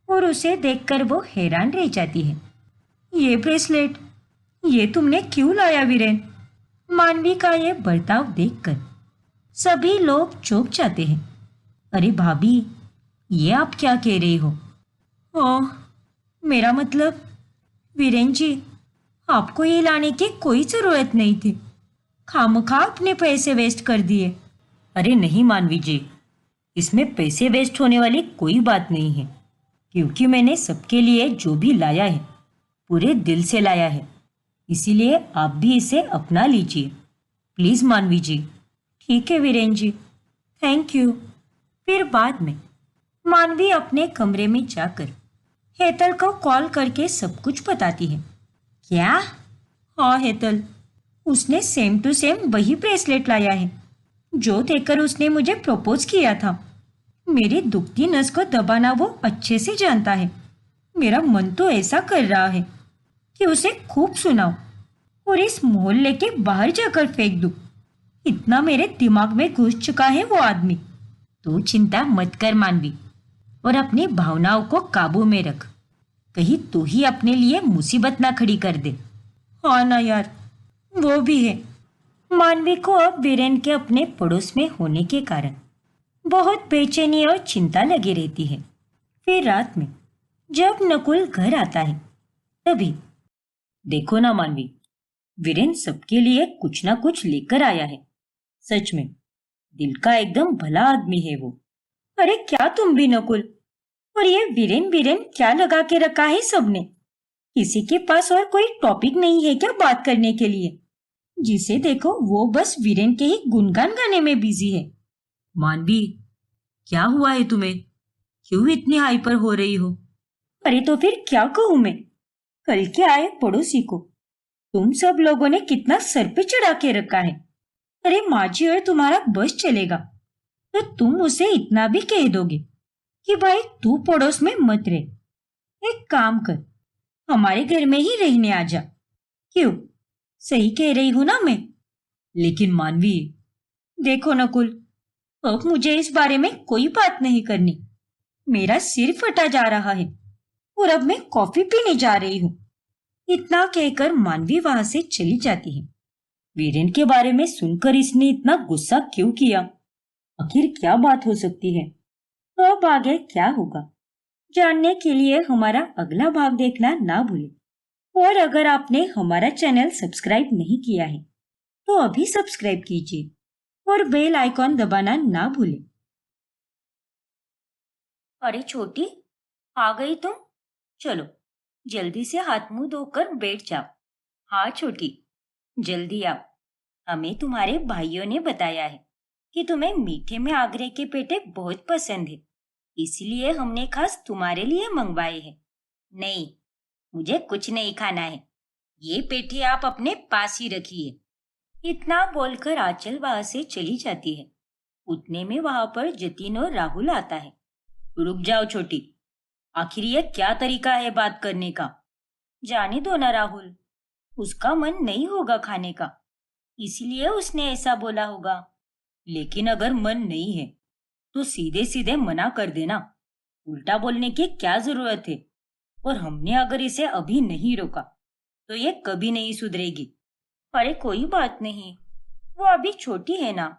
Speaker 1: और उसे देखकर वो हैरान रह जाती है। ये ब्रेसलेट, ये तुमने क्यों लाया वीरेन? मानवी का ये बर्ताव देखकर सभी लोग चौंक जाते हैं। अरे भाभी, ये आप क्या कह रही हो? ओह, मेरा मतलब, वीरेन जी, आपको ये लाने की कोई जरूरत नहीं थी। खामखा अपने पैसे वेस्ट कर दिए। अरे नहीं मानवी जी, इसमें पैसे वेस्ट होने वाली कोई बात नहीं है, क्योंकि मैंने सबके लिए जो भी लाया है पूरे दिल से लाया है। इसीलिए आप भी इसे अपना लीजिए प्लीज मानवी जी। ठीक है वीरेन जी, थैंक यू। फिर बाद में मानवी अपने कमरे में जाकर हेतल को कॉल करके सब कुछ बताती है। क्या? हाँ हेतल, उसने सेम टू सेम वही ब्रेसलेट लाया है जो देखकर उसने मुझे प्रपोज किया था। मेरी दुखती नस को दबाना वो अच्छे से जानता है। मेरा मन तो ऐसा कर रहा है कि उसे खूब सुनाऊं और इस मोहल्ले के बाहर जाकर फेंक दूं। इतना मेरे दिमाग में घुस चुका है वो आदमी। तू चिंता मत कर मानवी, और अपनी भावनाओं को काबू में रख। कहीं तू ही अपने लिए मुसीबत ना खड़ी कर दे। हाँ ना यार, वो भी है। मानवी को अब वीरेन के अपने पड़ोस में होने के कारण बहुत बेचैनी और चिंता लगी रहती है। फिर रात में जब नकुल घर आता है तभी, देखो ना मानवी, वीरेन सबके लिए कुछ ना कुछ लेकर आया है। सच में दिल का एकदम भला आदमी है वो। अरे क्या तुम भी नकुल, और ये वीरेन वीरेन क्या लगा के रखा है सबने? किसी के पास और कोई टॉपिक नहीं है क्या बात करने के लिए? जिसे देखो वो बस वीरेन के ही गुणगान गाने में बिजी है। मानवी, क्या हुआ है तुम्हें? क्यों इतनी हाइपर हो रही हो? अरे तो फिर क्या कहूं मैं? कल के आए पड़ोसी को तुम सब लोगों ने कितना सर पे चढ़ा के रखा है। अरे माजी और तुम्हारा बस चलेगा तो तुम उसे इतना भी कह दोगे कि भाई तू पड़ोस में मत रह। एक काम कर, हमारे घर में ही रहने आ जा। क्यों? सही कह रही हूं ना मैं? लेकिन मानवी, देखो नकुल, अब मुझे इस बारे में कोई बात नहीं करनी। मेरा सिर फटा जा रहा है और अब मैं कॉफी पीने जा रही हूँ। इतना कहकर मानवी वहां से चली जाती है। वीरेन के बारे में सुनकर इसने इतना गुस्सा क्यों किया? आखिर क्या बात हो सकती है? तो अब आगे क्या होगा जानने के लिए हमारा अगला भाग देखना ना भूलें। और अगर आपने हमारा चैनल सब्सक्राइब नहीं किया है तो अभी सब्सक्राइब कीजिए और बेल आइकॉन दबाना ना भूलें। अरे छोटी, आ गई तुम? चलो जल्दी से हाथ मुंह धोकर बैठ जाओ। हाँ छोटी, जल्दी आओ। हमें तुम्हारे भाइयों ने बताया है कि तुम्हें मीठे में आगरे के पेठे बहुत पसंद है, इसलिए हमने खास तुम्हारे लिए मंगवाए हैं। नहीं, मुझे कुछ नहीं खाना है। ये पेठे आप अपने पास ही रखिए। इतना बोलकर आंचल वहां से चली जाती है। उतने में वहां पर जतिन और राहुल आता है। रुक जाओ छोटी, आखिर ये क्या तरीका है बात करने का? जाने दो ना राहुल, उसका मन नहीं होगा खाने का, इसलिए उसने ऐसा बोला होगा। लेकिन अगर मन नहीं है तो सीधे सीधे मना कर देना। उल्टा बोलने की क्या जरूरत है? और हमने अगर इसे अभी नहीं रोका तो ये कभी नहीं सुधरेगी। अरे कोई बात नहीं, वो अभी छोटी है ना,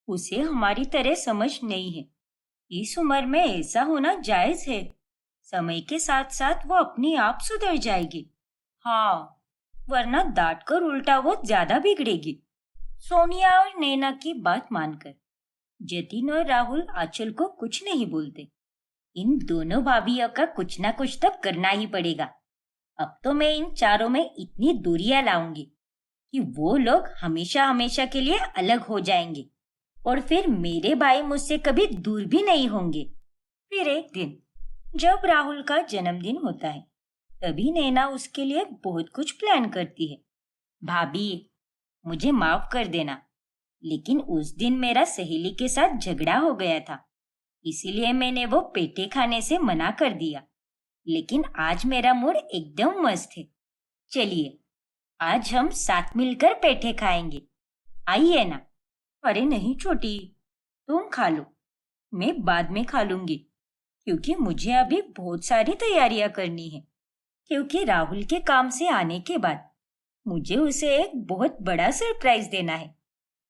Speaker 1: उसे हमारी तरह समझ नहीं है। इस उम्र में ऐसा होना जायज है। समय के साथ साथ वो अपने आप सुधर जाएगी। हाँ, वरना डांट कर उल्टा वो ज्यादा बिगड़ेगी। सोनिया और नैना की बात मानकर जतिन और राहुल आंचल को कुछ नहीं बोलते। इन दोनों भाभीियों का कुछ ना कुछ तो करना ही पड़ेगा। अब तो मैं इन चारों में इतनी दूरियां लाऊंगी कि वो लोग हमेशा हमेशा के लिए अलग हो जाएंगे और फिर मेरे भाई मुझसे कभी दूर भी नहीं होंगे। फिर एक दिन जब राहुल का जन्मदिन होता है तभी नैना उसके लिए बहुत कुछ प्लान करती है। भाभी, मुझे माफ कर देना, लेकिन उस दिन मेरा सहेली के साथ झगड़ा हो गया था, इसीलिए मैंने वो पेठे खाने से मना कर दिया। लेकिन आज मेरा मूड एकदम मस्त है। चलिए, आज हम साथ मिलकर पेठे खाएंगे। आइए ना। अरे नहीं छोटी, तुम खा लो, मैं बाद में खा लूंगी, क्योंकि मुझे अभी बहुत सारी तैयारियां करनी है। क्योंकि राहुल के काम से आने के बाद मुझे उसे एक बहुत बड़ा सरप्राइज देना है।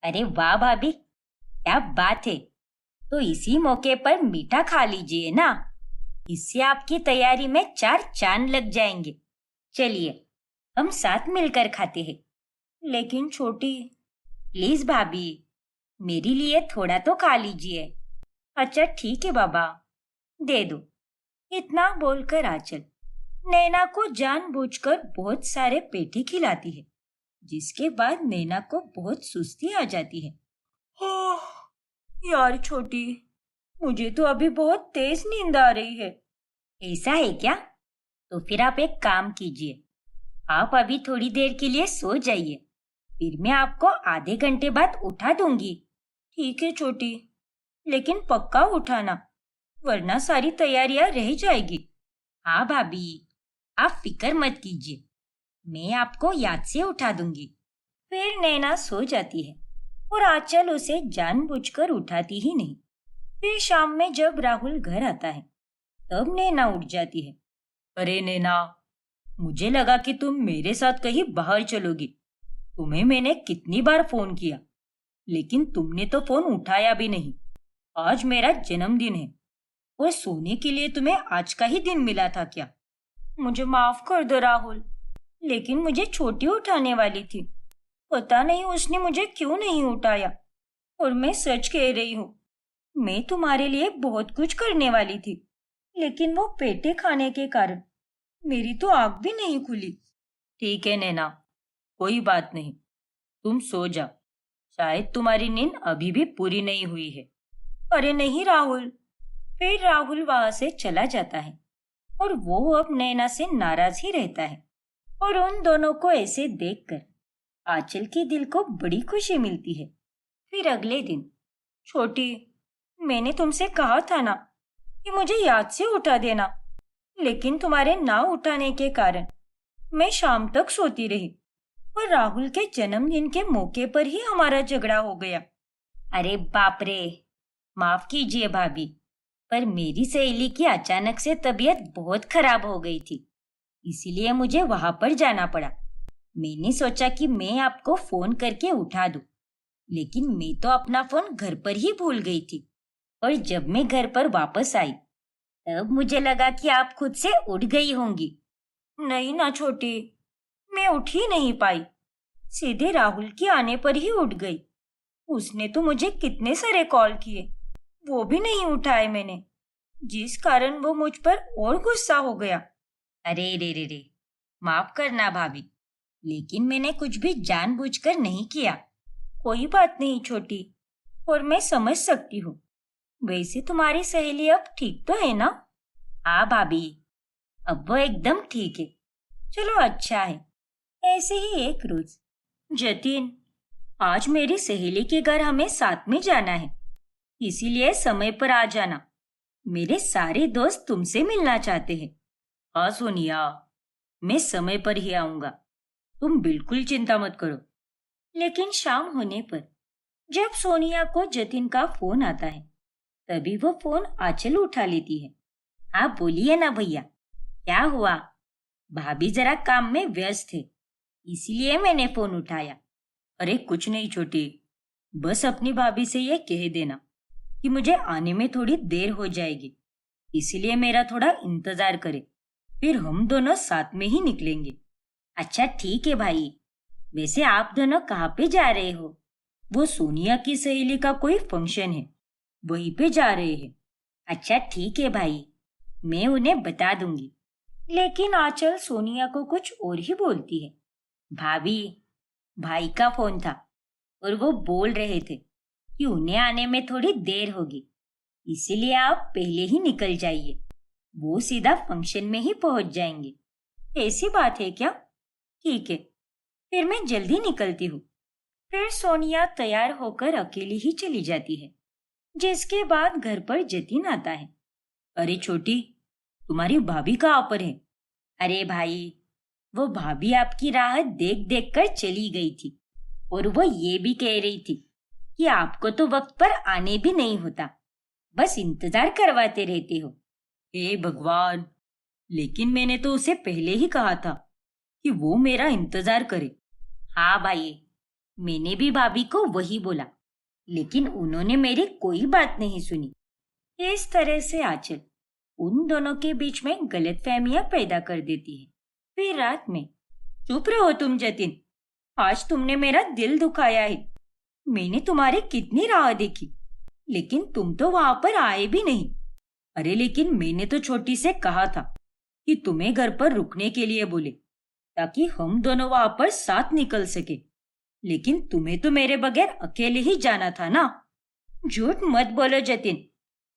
Speaker 1: अरे वाह भाभी, क्या बात है। तो इसी मौके पर मीठा खा लीजिए ना, इससे आपकी तैयारी में 4 चांद लग जाएंगे। चलिए, हम साथ मिलकर खाते हैं। लेकिन छोटी, प्लीज भाभी, मेरे लिए थोड़ा तो खा लीजिए। अच्छा ठीक है बाबा, दे दो। इतना बोलकर आंचल नैना को जानबूझकर बहुत सारे पेठे खिलाती है, जिसके बाद नैना को बहुत सुस्ती आ जाती है। ओह, यार छोटी, मुझे तो अभी बहुत तेज नींद आ रही है। ऐसा है क्या? तो फिर आप एक काम कीजिए, आप अभी थोड़ी देर के लिए सो जाइए, फिर मैं आपको आधे घंटे बाद उठा दूंगी। ठीक है छोटी, लेकिन पक्का उठाना, वरना सारी तैयारियां रह जाएगी। हाँ भाभी, आप फिक्र मत कीजिए, मैं आपको याद से उठा दूंगी। फिर नैना सो जाती है और आंचल उसे जानबूझकर उठाती ही नहीं। फिर शाम में जब राहुल घर आता है, तब नैना उठ जाती है। अरे नैना, मुझे लगा कि तुम मेरे साथ कहीं बाहर चलोगी। तुम्हें मैंने कितनी बार फोन किया, लेकिन तुमने तो फोन उठाया भी नहीं। आज मेरा जन्मदिन है और सोने के लिए तुम्हें आज का ही दिन मिला था क्या? मुझे माफ कर दो राहुल, लेकिन मुझे छोटी उठाने वाली थी। पता नहीं उसने मुझे क्यों नहीं उठाया। और मैं सच कह रही हूँ, मैं तुम्हारे लिए बहुत कुछ करने वाली थी, लेकिन वो पेठे खाने के कारण मेरी तो आंख भी नहीं खुली। ठीक है नैना, कोई बात नहीं, तुम सो जाओ। शायद तुम्हारी नींद अभी भी पूरी नहीं हुई है। अरे नहीं राहुल। फिर राहुल वहां से चला जाता है और वो अब नैना से नाराज ही रहता है। और उन दोनों को ऐसे देखकर आंचल के दिल को बड़ी खुशी मिलती है। फिर अगले दिन, छोटी, मैंने तुमसे कहा था ना कि मुझे याद से उठा देना, लेकिन तुम्हारे ना उठाने के कारण मैं शाम तक सोती रही और राहुल के जन्मदिन के मौके पर ही हमारा झगड़ा हो गया। अरे बाप रे, माफ कीजिए भाभी, पर मेरी सहेली की अचानक से तबीयत बहुत खराब हो गई थी, इसीलिए मुझे वहां पर जाना पड़ा। मैंने सोचा कि मैं आपको फोन करके उठा दूं, लेकिन मैं तो अपना फोन घर पर ही भूल गई थी। और जब मैं घर पर वापस आई, तब मुझे लगा कि आप खुद से उठ गई होंगी। नहीं ना छोटी, मैं उठ ही नहीं पाई, सीधे राहुल के आने पर ही उठ गई। उसने तो मुझे कितने सारे कॉल किए, वो भी नहीं उठाए मैंने, जिस कारण वो मुझ पर और गुस्सा हो गया। अरे रे रे रे, माफ करना भाभी, लेकिन मैंने कुछ भी जानबूझकर नहीं किया। कोई बात नहीं छोटी, और मैं समझ सकती हूँ। वैसे तुम्हारी सहेली अब ठीक तो है ना? हाँ भाभी, अब वो एकदम ठीक है। चलो अच्छा है। ऐसे ही एक रोज, जतिन, आज मेरी सहेली के घर हमें साथ में जाना है, इसीलिए समय पर आ जाना। मेरे सारे दोस्त तुमसे मिलना चाहते हैं। हाँ सोनिया, मैं समय पर ही आऊंगा, तुम बिल्कुल चिंता मत करो। लेकिन शाम होने पर जब सोनिया को जतिन का फोन आता है, तभी वो फोन आंचल उठा लेती है। हाँ बोलिए ना भैया, क्या हुआ? भाभी जरा काम में व्यस्त है, इसीलिए मैंने फोन उठाया। अरे कुछ नहीं छोटी, बस अपनी भाभी से ये कह देना कि मुझे आने में थोड़ी देर हो जाएगी, इसलिए मेरा थोड़ा इंतजार करे, फिर हम दोनों साथ में ही निकलेंगे। अच्छा ठीक है भाई, वैसे आप दोनों कहाँ पे जा रहे हो? वो सोनिया की सहेली का कोई फंक्शन है, वहीं पे जा रहे हैं। अच्छा ठीक है भाई, मैं उन्हें बता दूंगी। लेकिन आंचल सोनिया को कुछ और ही बोलती है। भाभी, भाई का फोन था और वो बोल रहे थे कि उन्हें आने में थोड़ी देर होगी, इसीलिए आप पहले ही निकल जाइए, वो सीधा फंक्शन में ही पहुंच जाएंगे। ऐसी बात है क्या? ठीक है, फिर मैं जल्दी निकलती हूँ। फिर सोनिया तैयार होकर अकेली ही चली जाती है, जिसके बाद घर पर जतिन आता है। अरे छोटी, तुम्हारी भाभी कहाँ पर है? अरे भाई, वो भाभी आपकी राह देख देख कर चली गई थी और वो ये भी कह रही थी कि आपको तो वक्त पर आने भी नहीं होता, बस इंतजार करवाते रहते हो। हे भगवान, लेकिन मैंने तो उसे पहले ही कहा था कि वो मेरा इंतजार करे। हाँ भाई, मैंने भी भाभी को वही बोला, लेकिन उन्होंने मेरी कोई बात नहीं सुनी। इस तरह से आंचल उन दोनों के बीच में गलतफहमियां पैदा कर देती है। फिर रात में, चुप रहो तुम जतिन, आज तुमने मेरा दिल दुखाया है। मैंने तुम्हारी कितनी राह देखी, लेकिन तुम तो वहां पर आए भी नहीं। अरे लेकिन मैंने तो छोटी से कहा था कि तुम्हें घर पर रुकने के लिए बोले, ताकि हम दोनों वहां पर साथ निकल सके। लेकिन तुम्हें तो मेरे बगैर अकेले ही जाना था ना। झूठ मत बोलो जतिन,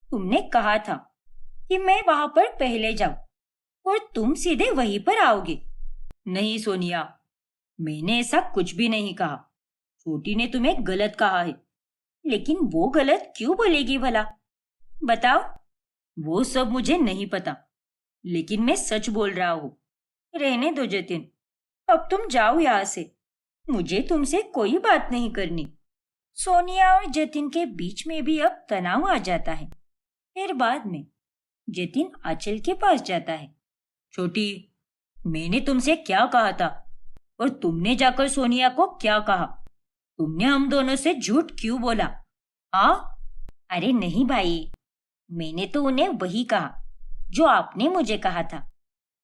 Speaker 1: तुमने कहा था कि मैं वहां पर पहले जाऊं और तुम सीधे वहीं पर आओगे। नहीं सोनिया, मैंने ऐसा कुछ भी नहीं कहा। छोटी ने तुम्हें गलत कहा है, लेकिन वो गलत क्यों बोलेगी भला? बताओ। वो सब मुझे नहीं पता, लेकिन मैं सच बोल रहा हूँ। रहने दो जतिन, अब तुम जाओ यहाँ से। मुझे तुमसे कोई बात नहीं करनी। सोनिया और जतिन के बीच में भी अब तनाव आ जाता है। फिर बाद में जतिन आंचल के पास जाता है। छोटी, मैंने तुमसे क्या कहा था और तुमने जाकर सोनिया को क्या कहा? तुमने हम दोनों से झूठ क्यों बोला? हाँ? अरे नहीं भाई, मैंने तो उन्हें वही कहा जो आपने मुझे कहा था,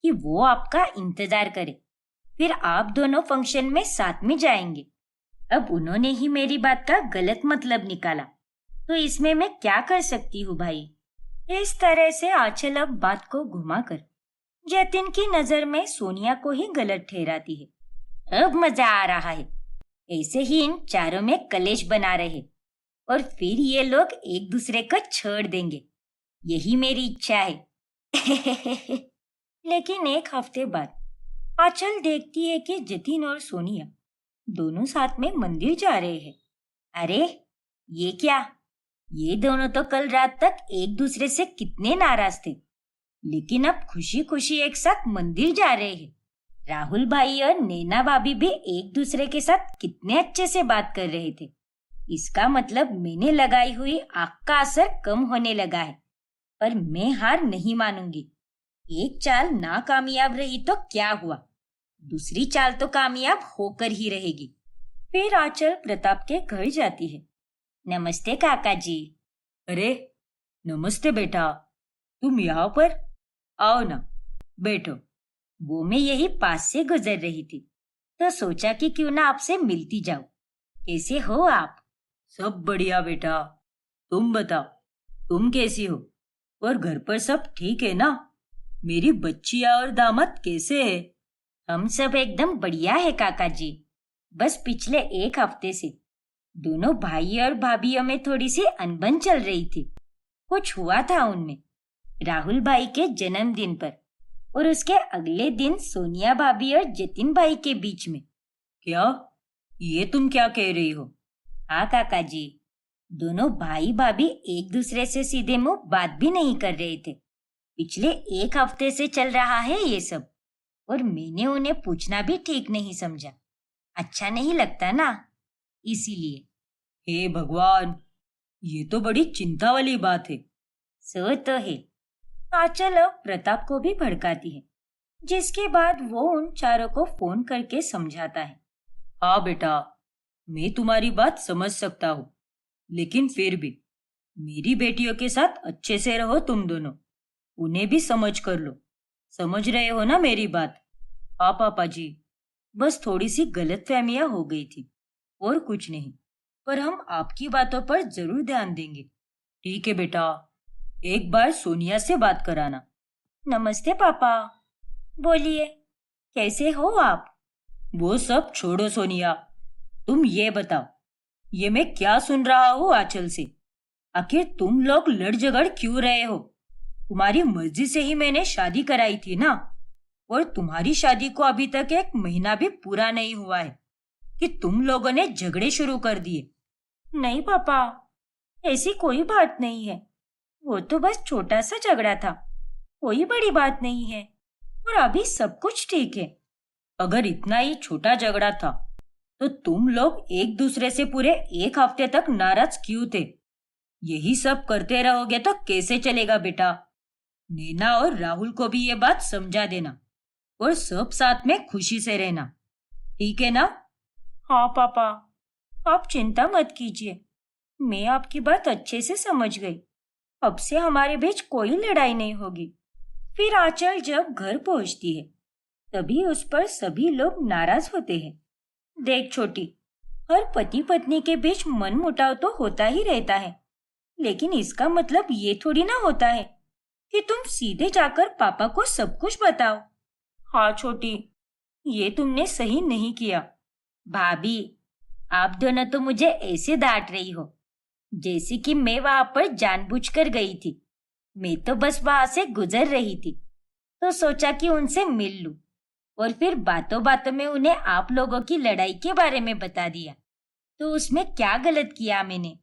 Speaker 1: कि वो आपका इंतजार करे, फिर आप दोनों फंक्शन में साथ में जाएंगे। अब उन्होंने ही मेरी बात का गलत मतलब निकाला, तो इसमें मैं क्या कर सकती हूँ भाई? इस तरह से आंचल अब बात को घुमाकर जतिन की नजर में सोनिया को ही गलत ठहराती है। अब मजा आ रहा है। ऐसे ही इन चारों में कलेश बना रहे और फिर ये लोग एक दूसरे को छोड़ देंगे, यही मेरी इच्छा है। लेकिन एक हफ्ते बाद आंचल देखती है कि जतिन और सोनिया दोनों साथ में मंदिर जा रहे हैं। अरे ये क्या? ये दोनों तो कल रात तक एक दूसरे से कितने नाराज थे, लेकिन अब खुशी खुशी एक साथ मंदिर जा रहे हैं। राहुल भाई और नैना भाभी भी एक दूसरे के साथ कितने अच्छे से बात कर रहे थे। इसका मतलब मैंने लगाई हुई आग का असर कम होने लगा है। पर मैं हार नहीं मानूंगी। एक चाल नाकामयाब रही तो क्या हुआ, दूसरी चाल तो कामयाब होकर ही रहेगी। फिर आंचल प्रताप के घर जाती है। नमस्ते काका जी। अरे नमस्ते बेटा, तुम यहाँ पर? आओ ना, बैठो। वो मैं यही पास से गुजर रही थी, तो सोचा कि क्यों ना आपसे मिलती जाऊं। कैसे हो आप? सब बढ़िया बेटा, तुम बताओ, तुम कैसी हो? और घर पर सब ठीक है ना? मेरी बच्चियां और दामाद कैसे है? हम सब एकदम बढ़िया है काका जी। बस पिछले एक हफ्ते से दोनों भाई और भाभीयों में थोड़ी सी अनबन चल रही थी। कुछ हुआ था उनमें राहुल भाई के जन्मदिन पर, और उसके अगले दिन सोनिया भाभी और जतिन भाई के बीच में। क्या? ये तुम क्या कह रही हो? हाँ काका जी, दोनों भाई भाभी एक दूसरे से सीधे मुंह बात भी नहीं कर रहे थे। पिछले एक हफ्ते से चल रहा है ये सब, और मैंने उन्हें पूछना भी ठीक नहीं समझा। अच्छा नहीं लगता ना, इसीलिए। हे भगवान, ये तो बड़ी चिंता वाली बात है। सो तो है। आंचल अब प्रताप को भी भड़काती है, जिसके बाद वो उन चारों को फोन करके समझाता है। हाँ बेटा, मैं तुम्हारी बात समझ सकता हूँ, लेकिन फिर भी मेरी बेटियों के साथ अच्छे से रहो तुम दोनों। उन्हें भी समझ कर लो। समझ रहे हो ना मेरी बात? हाँ पापा जी, बस थोड़ी सी गलतफहमियां हो गई थी, और कुछ नहीं। पर हम आपकी बातों पर जरूर ध्यान देंगे। ठीक है बेटा, एक बार सोनिया से बात कराना। नमस्ते पापा। बोलिए, कैसे हो आप? वो सब छोड़ो सोनिया, तुम ये बताओ, ये मैं क्या सुन रहा हूँ आंचल से? आखिर तुम लोग लड़ झगड़ क्यों रहे हो? तुम्हारी मर्जी से ही मैंने शादी कराई थी ना, और तुम्हारी शादी को अभी तक एक महीना भी पूरा नहीं हुआ है कि तुम लोगों ने झगड़े शुरू कर दिए। नहीं पापा, ऐसी कोई बात नहीं है। वो तो बस छोटा सा झगड़ा था, कोई बड़ी बात नहीं है और अभी सब कुछ ठीक है। अगर इतना ही छोटा झगड़ा था तो तुम लोग एक दूसरे से पूरे एक हफ्ते तक नाराज क्यों थे? यही सब करते रहोगे तो कैसे चलेगा बेटा? नैना और राहुल को भी ये बात समझा देना और सब साथ में खुशी से रहना, ठीक है ना? हाँ पापा, आप चिंता मत कीजिए, मैं आपकी बात अच्छे से समझ गई। अब से हमारे बीच कोई लड़ाई नहीं होगी। फिर आंचल जब घर पहुंचती है तभी उस पर सभी लोग नाराज होते हैं। देख छोटी, हर पति पत्नी के बीच मनमुटाव तो होता ही रहता है, लेकिन इसका मतलब ये थोड़ी ना होता है कि तुम सीधे जाकर पापा को सब कुछ बताओ। हाँ छोटी, ये तुमने सही नहीं किया। भाभी, आप दोनों तो मुझे ऐसे डांट रही हो जैसे कि मैं वहां पर जानबूझकर गई थी। मैं तो बस वहां से गुजर रही थी तो सोचा कि उनसे मिल लूं और फिर बातों बातों में उन्हें आप लोगों की लड़ाई के बारे में बता दिया। तो उसमें क्या गलत किया मैंने?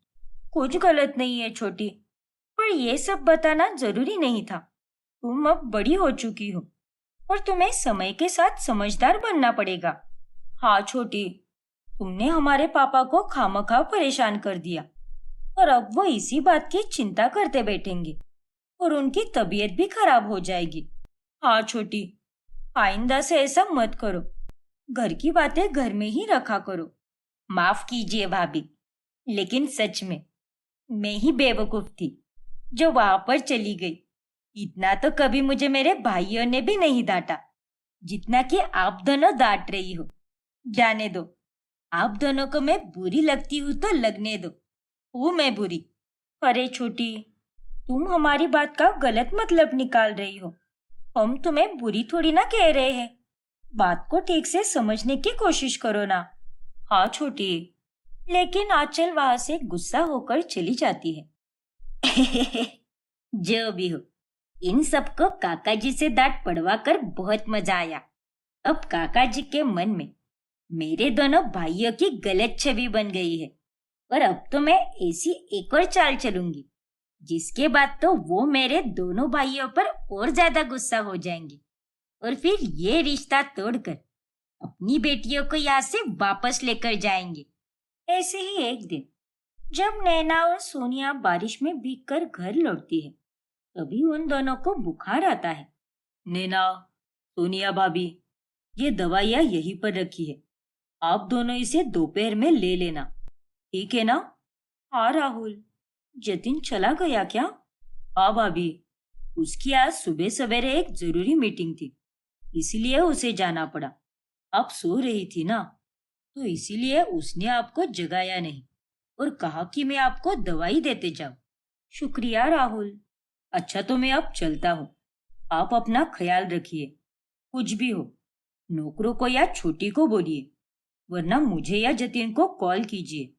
Speaker 1: कुछ गलत नहीं है छोटी, पर ये सब बताना जरूरी नहीं था। तुम अब बड़ी हो चुकी हो और तुम्हें समय के साथ समझदार बनना पड़ेगा। हाँ छोटी, तुमने हमारे पापा को खामखा परेशान कर दिया और अब वो इसी बात की चिंता करते बैठेंगे और उनकी तबीयत भी खराब हो जाएगी। हाँ छोटी, आइंदा से ऐसा मत करो। घर की बातें घर में ही रखा करो। माफ कीजिए भाभी, लेकिन सच में मैं ही बेवकूफ थी जो वहां पर चली गई। इतना तो कभी मुझे मेरे भाइयों ने भी नहीं डांटा जितना कि आप दोनों डांट रही हो। जाने दो, आप दोनों को मैं बुरी लगती हूँ तो लगने दो। हूँ मैं बुरी? अरे छोटी, तुम हमारी बात का गलत मतलब निकाल रही हो। हम तुम्हें बुरी थोड़ी ना कह रहे हैं। बात को ठीक से समझने की कोशिश करो ना। हाँ छोटी, लेकिन आंचल वहां से गुस्सा होकर चली जाती है। जो भी हो, इन सबको काका जी से डांट पड़वा कर बहुत मजा आया। अब काका जी के मन में मेरे दोनों भाइयों की गलत छवि बन गई है और अब तो मैं ऐसी एक और चाल चलूंगी जिसके बाद तो वो मेरे दोनों भाइयों पर और ज्यादा गुस्सा हो जाएंगे और फिर ये रिश्ता तोड़कर अपनी बेटियों को यहाँ से वापस लेकर जाएंगे। ऐसे ही एक दिन जब नैना और सोनिया बारिश में भीगकर घर लौटती है तभी उन दोनों को बुखार आता है। नैना, सोनिया भाभी, ये दवाइयाँ यहीं पर रखी है, आप दोनों इसे दोपहर में ले लेना, ठीक है ना? हाँ राहुल, जतिन चला गया क्या? हाँ भाभी, उसकी आज सुबह सवेरे एक जरूरी मीटिंग थी, इसीलिए उसे जाना पड़ा। आप सो रही थी ना, तो इसीलिए उसने आपको जगाया नहीं और कहा कि मैं आपको दवाई देते जाऊं। शुक्रिया राहुल। अच्छा तो मैं अब चलता हूँ, आप अपना ख्याल रखिए। कुछ भी हो, नौकरों को या छोटी को बोलिए, वरना मुझे या जतिन को कॉल कीजिए।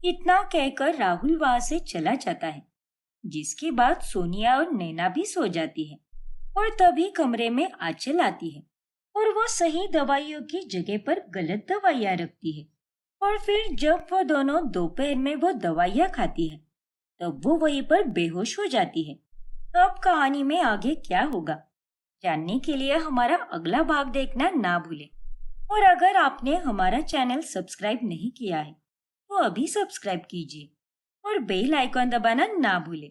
Speaker 1: इतना कहकर राहुल वहां से चला जाता है, जिसके बाद सोनिया और नैना भी सो जाती है और तभी कमरे में आंचल आती है और वो सही दवाइयों की जगह पर गलत दवाइयाँ रखती है। और फिर जब वो दोनों दोपहर में वो दवाइयाँ खाती है तब वो वहीं पर बेहोश हो जाती है। अब कहानी में आगे क्या होगा जानने के लिए हमारा अगला भाग देखना ना भूलें। और अगर आपने हमारा चैनल सब्सक्राइब नहीं किया है तो अभी सब्सक्राइब कीजिए और बेल आइकॉन दबाना ना भूलें